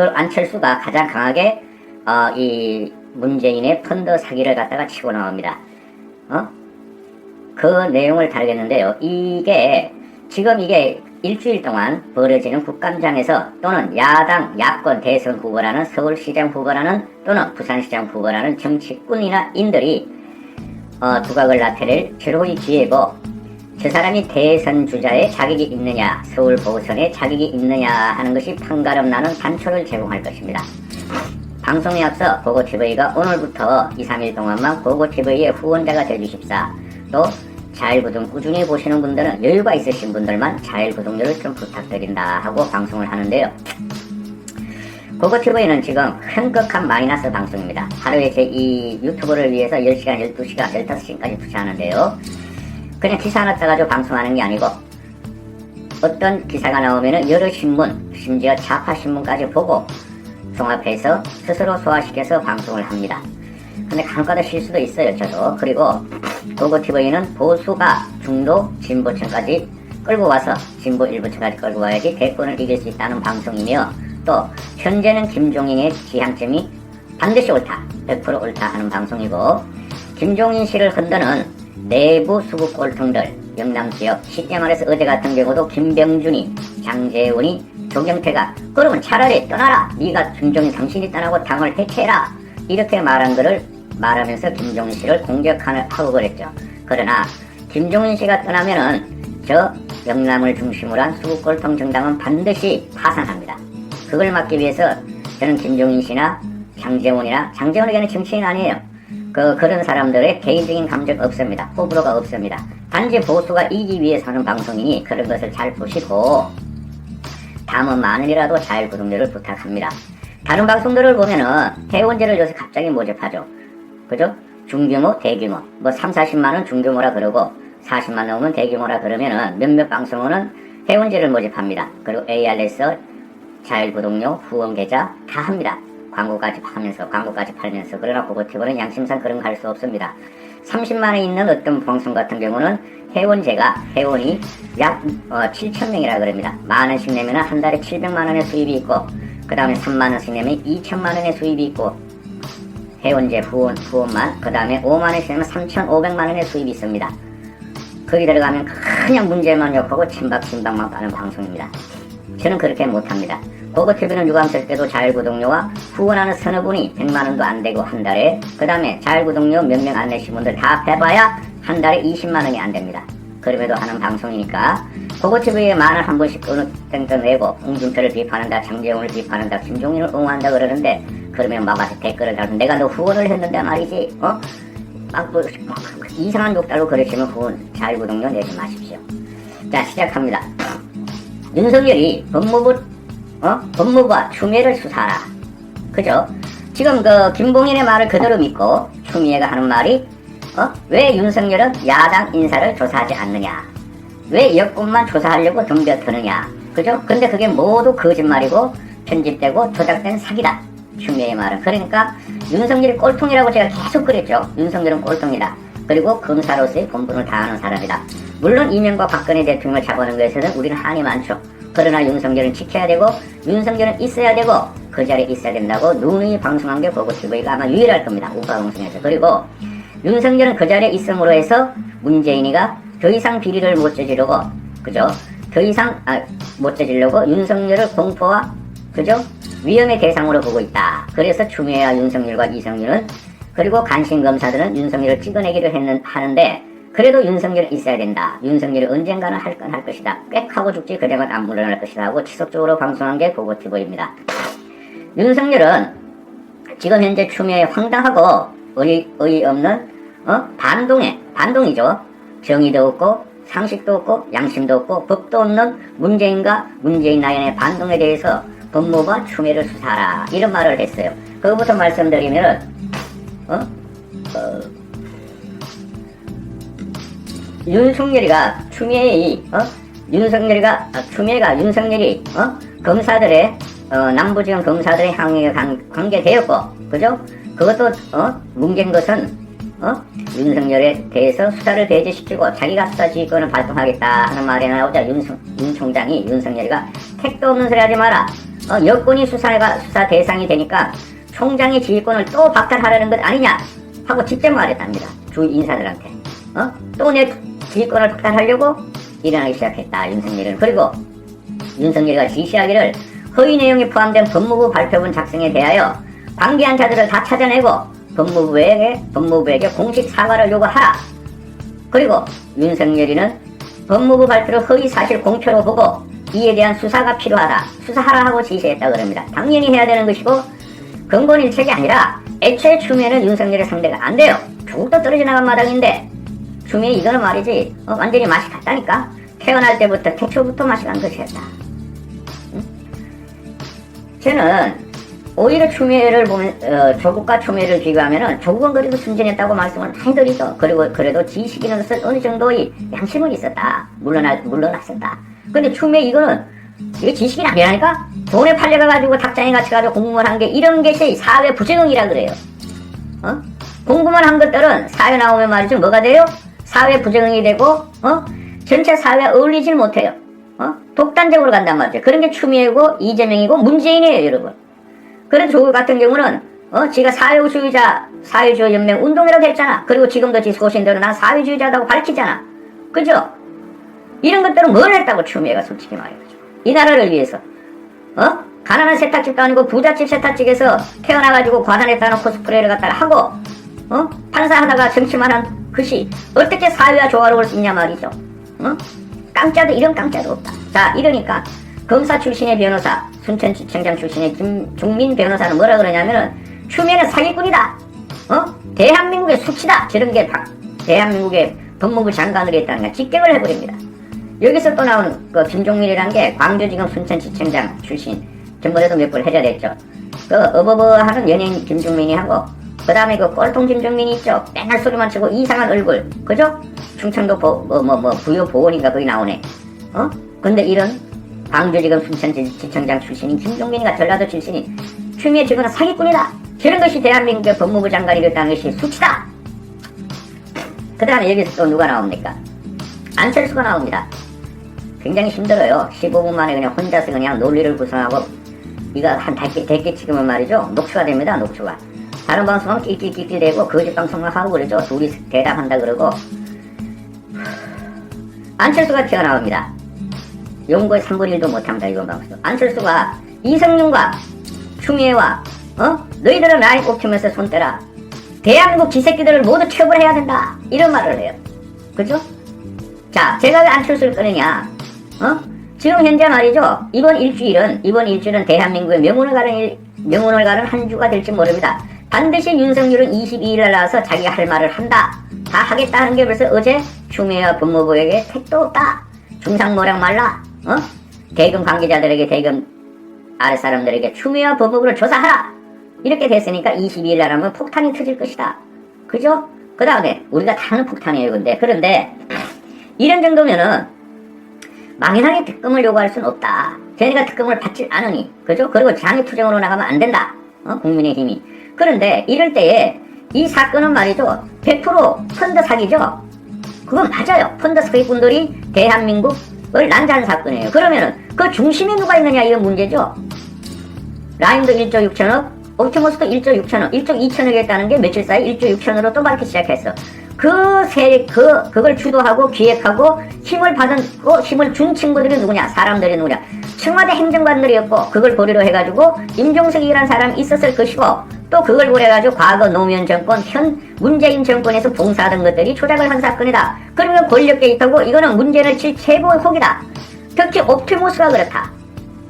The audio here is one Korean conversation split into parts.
그 안철수가 가장 강하게 이 문재인의 펀드 사기를 갖다가 치고 나옵니다. 그 내용을 다루겠는데요. 지금 이게 일주일 동안 벌어지는 국감장에서 또는 야당, 야권 대선 후보라는 서울시장 후보라는 또는 부산시장 후보라는 정치꾼이나 인들이 두각을 나타낼 최고의 기회고, 저 사람이 대선 주자의 자격이 있느냐, 서울 보선에 자격이 있느냐 하는 것이 판가름 나는 단초를 제공할 것입니다. 방송에 앞서 고고TV가 오늘부터 2, 3일 동안만 고고TV의 후원자가 되어주십사. 또 자일구독 꾸준히 보시는 분들은 여유가 있으신 분들만 자일구독료를 좀 부탁드린다 하고 방송을 하는데요. 고고TV는 지금 현격한 마이너스 방송입니다. 하루에 제 이 유튜브를 위해서 10시간, 12시간, 15시간까지 투자하는데요. 그냥 기사 하나 따가지고 방송하는 게 아니고, 어떤 기사가 나오면은 여러 신문, 심지어 좌파 신문까지 보고 종합해서 스스로 소화시켜서 방송을 합니다. 근데 간혹가다 실수도 있어요, 저도. 그리고 고고TV는 보수가 중도 진보층까지 끌고 와서 진보 일부층까지 끌고 와야지 대권을 이길 수 있다는 방송이며, 또 현재는 김종인의 지향점이 반드시 옳다, 100% 옳다 하는 방송이고, 김종인 씨를 흔드는 내부 수구 꼴통들, 영남지역, 쉽게 말해서 어제 같은 경우도 김병준이, 장재훈이, 조경태가 그러면 차라리 떠나라, 네가 김종인 당신이 떠나고 당을 해체해라, 이렇게 말한 거를 말하면서 김종인 씨를 공격하고 그랬죠. 그러나 김종인 씨가 떠나면은 저 영남을 중심으로 한 수구꼴통 정당은 반드시 파산합니다. 그걸 막기 위해서 저는 김종인 씨나 장재훈에게는 정치인 아니에요. 그런 사람들의 개인적인 감정 없습니다. 호불호가 없습니다. 단지 보수가 이기기 위해서 하는 방송이니 그런 것을 잘 보시고 다음은 만원이라도 자일구독료를 부탁합니다. 다른 방송들을 보면은 회원제를 요새 갑자기 모집하죠. 그죠? 중규모, 대규모. 뭐 3, 40만원 중규모라 그러고 40만 넘으면 대규모라 그러면은 몇몇 방송은 회원제를 모집합니다. 그리고 ARS, 자일구독료, 후원계좌 다 합니다. 광고까지 팔면서. 그러나 고고TV는 양심상 그런 거 할 수 없습니다. 30만원 있는 어떤 방송 같은 경우는 회원이 약 7,000명이라 그럽니다. 만원씩 내면 한 달에 700만원의 수입이 있고, 그 다음에 3만원씩 내면 2천만원의 수입이 있고, 회원제 후원만, 그 다음에 5만원씩 내면 3,500만원의 수입이 있습니다. 거기 들어가면 그냥 문제만 욕하고 침박만 빠는 방송입니다. 저는 그렇게 못합니다. 고고TV는 유감쓸 때도 자일구독료와 후원하는 서너 분이 100만원도 안 되고 한 달에, 그 다음에 자일구독료 몇 명 안 내신 분들 다 해봐야 한 달에 20만원이 안 됩니다. 그럼에도 하는 방송이니까 고고TV에 만원 한 번씩 어느 땡땡 내고 홍준표를 비판한다, 장재훈을 비판한다, 김종인을 응원한다 그러는데, 그러면 막 와서 댓글을 달고 내가 너 후원을 했는데 말이지, 이상한 욕 달고 그러시면 후원, 자일구독료 내지 마십시오. 자, 시작합니다. 윤석열이 법무부와 추미애를 수사하라. 그죠? 지금 김봉인의 말을 그대로 믿고 추미애가 하는 말이, 왜 윤석열은 야당 인사를 조사하지 않느냐? 왜 여권만 조사하려고 덤벼드느냐? 그죠? 근데 그게 모두 거짓말이고 편집되고 조작된 사기다. 추미애의 말은. 그러니까 윤석열이 꼴통이라고 제가 계속 그랬죠. 윤석열은 꼴통이다. 그리고 검사로서의 본분을 다하는 사람이다. 물론 이명박 박근혜 대통령을 잡아오는 것에서는 우리는 한이 많죠. 그러나 윤석열은 지켜야 되고 윤석열은 있어야 되고 그 자리에 있어야 된다고 누누이 방송한 게 고고TV가 아마 유일할 겁니다. 우파 방송에서. 그리고 윤석열은 그 자리에 있음으로 해서 문재인이가 더 이상 비리를 못 저지르고, 그죠? 더 이상 못 저지르고 윤석열을 공포와, 그죠? 위험의 대상으로 보고 있다. 그래서 추미애와 윤석열과 이성윤은, 그리고 간신검사들은 윤석열을 찍어내기를 하는데, 그래도 윤석열은 있어야 된다. 윤석열이 언젠가는 할 건 할 것이다. 꽥 하고 죽지 그대가 안 물러날 것이다 하고 지속적으로 방송한 게 고고TV입니다. 윤석열은 지금 현재 추미애의 황당하고 어이없는 반동이죠. 정의도 없고 상식도 없고 양심도 없고 법도 없는 문재인과 문재인 나연의 반동에 대해서 법무부와 추미애를 수사하라, 이런 말을 했어요. 그거부터 말씀드리면은 추미애가 윤석열이 검사들의 남부지검 검사들의 향후에 관계되었고, 그죠? 그것도 뭉갠 것은 윤석열에 대해서 수사를 배제시키고 자기가 수사지휘권을 발동하겠다 하는 말이 나오자 윤 총장이 윤석열이가 택도 없는 소리 하지 마라. 여권이 수사 대상이 되니까 총장의 지휘권을 또 박탈하려는 것 아니냐 하고 직접 말했답니다. 주 인사들한테. 또 내 지휘권을 박탈하려고 일어나기 시작했다, 윤석열은. 그리고 윤석열이가 지시하기를 허위 내용이 포함된 법무부 발표문 작성에 대하여 관계한 자들을 다 찾아내고 법무부에게 공식 사과를 요구하라. 그리고 윤석열이는 법무부 발표를 허위 사실 공표로 보고 이에 대한 수사가 필요하다, 수사하라 하고 지시했다 그럽니다. 당연히 해야 되는 것이고 근본일책이 아니라 애초에 추미애는 윤석열의 상대가 안 돼요. 조국도 떨어져 나간 마당인데 추미애 이거는 말이지 완전히 맛이 갔다니까. 태어날 때부터 태초부터 맛이 간 것이었다. 저는 오히려 추미애를 보면 조국과 추미애를 비교하면은 조국은 그래도 순진했다고 말씀을 많이 드리죠. 그리고 그래도 지식인으로서 어느 정도의 양심은 있었다. 물러났었다. 근데 추미애 이거 지식인 아니라니까? 돈에 팔려가가지고 닭장에 갇혀가지고 공부만 한 게 이런 것이 사회 부적응이라 그래요. 공부만 한 것들은 사회 나오면 말이죠. 뭐가 돼요? 사회 부적응이 되고 전체 사회에 어울리질 못해요. 독단적으로 간단 말이죠. 그런 게 추미애고 이재명이고 문재인이에요, 여러분. 그래서 조국 같은 경우는 지가 사회주의 연맹 운동이라고 했잖아. 그리고 지금도 지소신 대로 난 사회주의자다고 밝히잖아. 그죠? 이런 것들은 뭘 했다고 추미애가 솔직히 말해가지고 이 나라를 위해서 가난한 세탁집도 아니고 부잣집 세탁집에서 태어나가지고 과단했다는 코스프레를 갖다가 하고 판사하다가 정치만 한 것이 어떻게 사회와 조화로울 수 있냐 말이죠. 깡짜도 이런 깡짜도 없다. 자, 이러니까 검사 출신의 변호사, 순천지청장 출신의 김종민 변호사는 뭐라 그러냐면은 추미애는 사기꾼이다. 대한민국의 수치다. 저런 게 대한민국의 법무부 장관으로 했다는 걸 직격을 해버립니다. 여기서 또 나오는 그 김종민이라는 게 광주지검 순천지청장 출신. 전번에도 몇 번 해자됐죠. 그 어버버하는 연예인 김종민이 하고 그 다음에 그 꼴통 김종민이 있죠. 맨날 소리만 치고 이상한 얼굴. 그죠? 충청도 부여 보원인가 거기 나오네. 근데 이런 광주지검 순천지청장 출신인 김종민이가 전라도 출신인 추미애 저거는 사기꾼이다. 저런 것이 대한민국의 법무부 장관이 됐다는 것이 수치다. 그 다음에 여기서 또 누가 나옵니까? 안철수가 나옵니다. 굉장히 힘들어요. 15분 만에 그냥 혼자서 그냥 논리를 구성하고 이거 한 대끼 찍으면 말이죠. 녹초가 됩니다. 녹초가. 다른 방송은 낄낄대고 거짓 방송을 하고 그러죠. 둘이 대답한다 그러고. 안철수가 튀어나옵니다. 용고의 3분의 1도 못합니다. 이번 방송. 안철수가 이성윤과 추미애와 너희들은 라인 꼽히면서 손 떼라. 대한민국 기새끼들을 모두 취업을 해야 된다. 이런 말을 해요. 그죠? 자, 제가 왜 안철수를 꺼내냐? 지금 현재 말이죠. 이번 일주일은 대한민국의 명운을 가른 한 주가 될지 모릅니다. 반드시 윤석열은 22일에 나와서 자기가 할 말을 한다. 다 하겠다 하는 게 벌써 어제 추미애와 법무부에게 택도 없다. 중상모략 말라. 대검 관계자들에게 대검 아랫사람들에게 추미애와 법무부를 조사하라. 이렇게 됐으니까 22일 날 하면 폭탄이 터질 것이다. 그죠? 그 다음에 우리가 다 하는 폭탄이에요. 그런데 이런 정도면은 망연하게 특검을 요구할 수는 없다. 쟤네가 특검을 받질 않으니. 그죠? 그리고 장애투쟁으로 나가면 안 된다. 국민의힘이. 그런데 이럴 때에 이 사건은 말이죠. 100% 펀드 사기죠. 그건 맞아요. 펀드 사기꾼들이 대한민국을 난자한 사건이에요. 그러면은 그 중심에 누가 있느냐 이건 문제죠. 라임도 1조 6천억, 옵티머스도 1조 6천억, 1조 2천억이 했다는 게 며칠 사이 1조 6천억으로 또 밝기 시작했어. 그걸 주도하고 기획하고 힘을 준 친구들이 누구냐? 사람들이 누구냐? 청와대 행정관들이었고, 그걸 고리로 해가지고, 임종석이라는 사람이 있었을 것이고, 또 그걸 고려해가지고, 과거 노무현 정권, 현 문재인 정권에서 봉사하던 것들이 조작을 한 사건이다. 그러면 권력 개입하고, 이거는 문제를 칠 최고의 혹이다. 특히 옵티머스가 그렇다.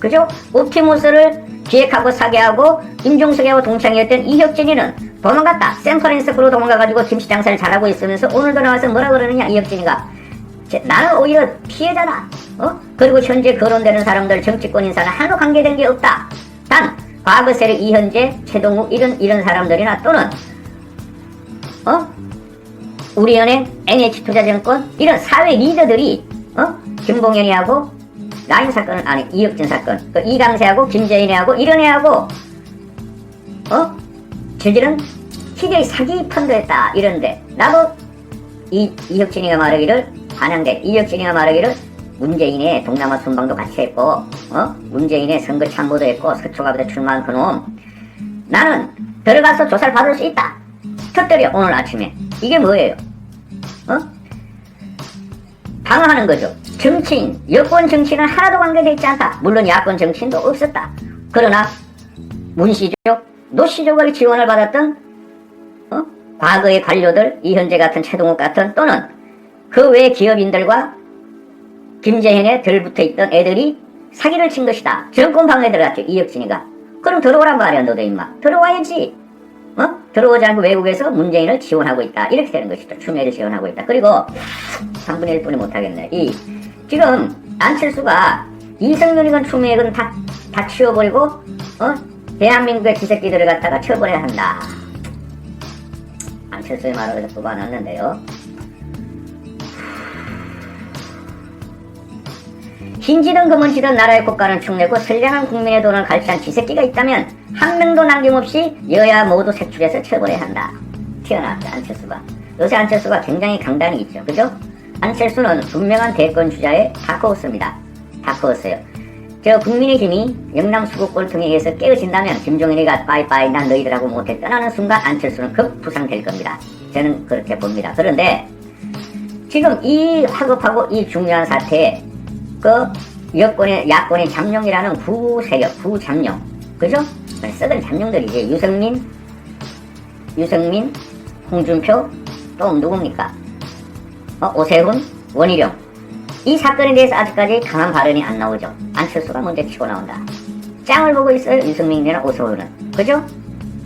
그죠? 옵티머스를 기획하고 사기하고, 임종석하고 동창이었던 이혁진이는 도망갔다. 샌프란시스코로 도망가가지고 김치장사를 잘하고 있으면서 오늘도 나와서 뭐라 그러느냐, 이혁진이가. 나는 오히려 피해자다. 그리고 현재 거론되는 사람들, 정치권 인사는 하나도 관계된 게 없다. 단, 과거 세력 이현재, 최동욱, 이런 사람들이나 또는, 우리은행, NH투자증권, 이런 사회 리더들이, 김봉현이하고, 라인 사건은 아니, 이혁진 사건, 이강세하고, 김재인이하고, 이런 애하고, 저들은 희대의 사기 펀드였다. 이런데, 나도 이혁진이가 말하기를, 반영돼. 이혁진이가 말하기를 문재인의 동남아 순방도 같이 했고, 문재인의 선거 참모도 했고, 서초갑에 출마한 그놈, 나는 들어가서 조사를 받을 수 있다. 터뜨려, 오늘 아침에. 이게 뭐예요? 방어하는 거죠. 정치인, 여권 정치인은 하나도 관계되어 있지 않다. 물론 야권 정치인도 없었다. 그러나 문씨족, 노씨족의 지원을 받았던 과거의 관료들, 이현재 같은 최동욱 같은 또는 그 외 기업인들과 김재현에 덜 붙어있던 애들이 사기를 친 것이다. 정권 방어에 들어갔죠. 이혁진이가. 그럼 들어오란 말이야. 너도 임마. 들어와야지. 들어오지 않고 외국에서 문재인을 지원하고 있다. 이렇게 되는 것이죠. 추미애를 지원하고 있다. 그리고 3분의 1뿐이 못하겠네. 지금 안철수가 이성윤이건 추미애건 다 치워버리고 대한민국의 기새끼들을 갖다가 처벌해야 한다. 안철수의 말을 그래서 뽑아놨는데요. 흰지든 금은지든 나라의 국가는 축내고 선량한 국민의 돈을 갈취한 기새끼가 있다면 한 명도 남김없이 여야 모두 색출해서 처벌해야 한다. 튀어나왔다. 안철수가. 요새 안철수가 굉장히 강단이 있죠. 그죠? 안철수는 분명한 대권 주자의 다크호스입니다. 다크호스예요. 저 국민의힘이 영남 수국골 통해 의해서 깨어진다면 김종인이가 빠이빠이 난 너희들하고 못해 떠나는 순간 안철수는 급부상될 겁니다. 저는 그렇게 봅니다. 그런데 지금 이 화급하고 이 중요한 사태에 야권의 잠룡이라는 구세력, 구잠룡, 그죠? 썩은 잠룡들이지. 유승민, 홍준표, 또 누굽니까? 오세훈, 원희룡. 이 사건에 대해서 아직까지 강한 발언이 안 나오죠. 안철수가 먼저 치고 나온다. 짱을 보고 있어요. 유승민이나 오세훈은. 그죠?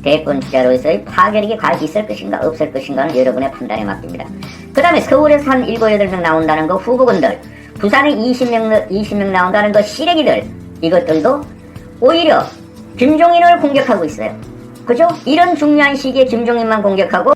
대권 주자로서의 파괴력이 과연 있을 것인가 없을 것인가는 여러분의 판단에 맡깁니다. 그 다음에 서울에서 한 7, 8명 나온다는 거 후보군들, 부산에 20명 나온다는 거 시래기들, 이것들도 오히려 김종인을 공격하고 있어요. 그죠? 이런 중요한 시기에 김종인만 공격하고